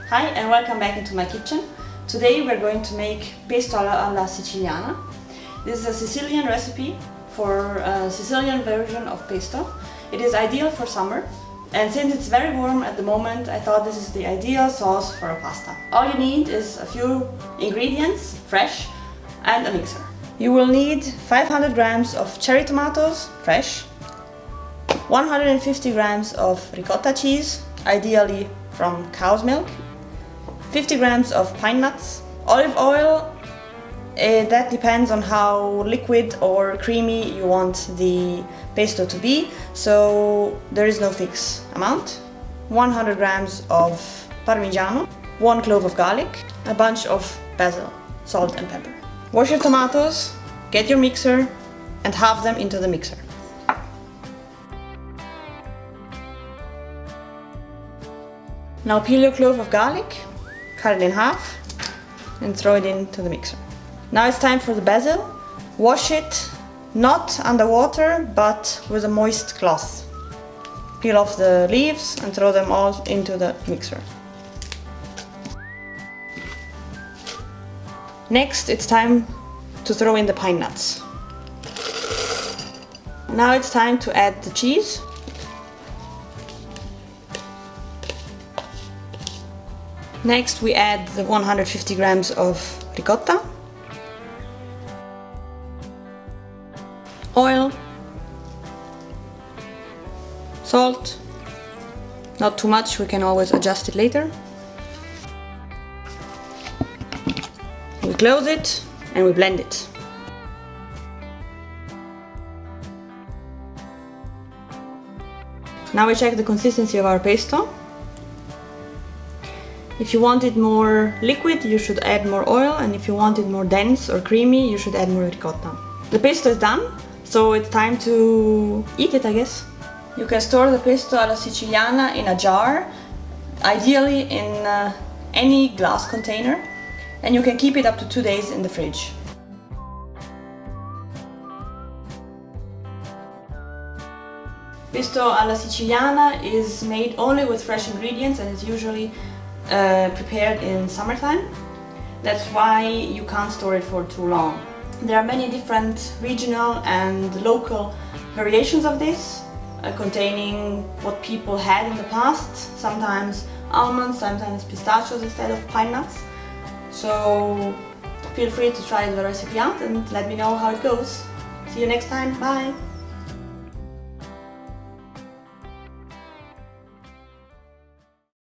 Hi and welcome back into my kitchen. Today we're going to make pesto alla Siciliana. This is a Sicilian recipe for a Sicilian version of pesto. It is ideal for summer, and since it's very warm at the moment, I thought this is the ideal sauce for a pasta. All you need is a few ingredients, fresh, and a mixer. You will need 500 grams of cherry tomatoes, fresh, 150 grams of ricotta cheese, ideally from cow's milk, 50 grams of pine nuts, olive oil, that depends on how liquid or creamy you want the pesto to be, so there is no fixed amount, 100 grams of parmigiano, 1 clove of garlic, a bunch of basil, salt and pepper. Wash your tomatoes, get your mixer and halve them into the mixer. Now peel your clove of garlic, cut it in half and throw it into the mixer. Now it's time for the basil. Wash it, not underwater, but with a moist cloth. Peel off the leaves and throw them all into the mixer. Next, it's time to throw in the pine nuts. Now it's time to add the cheese. Next, we add the 150 grams of ricotta, oil, salt, not too much, we can always adjust it later. We close it and we blend it. Now we check the consistency of our pesto. If you want it more liquid, you should add more oil, and if you want it more dense or creamy, you should add more ricotta. The pesto is done, so it's time to eat it, I guess. You can store the pesto alla Siciliana in a jar, ideally in any glass container, and you can keep it up to 2 days in the fridge. Pesto alla Siciliana is made only with fresh ingredients and is usually prepared in summertime. That's why you can't store it for too long. There are many different regional and local variations of this, containing what people had in the past, sometimes almonds, sometimes pistachios instead of pine nuts. So feel free to try the recipe out and let me know how it goes. See you next time, bye!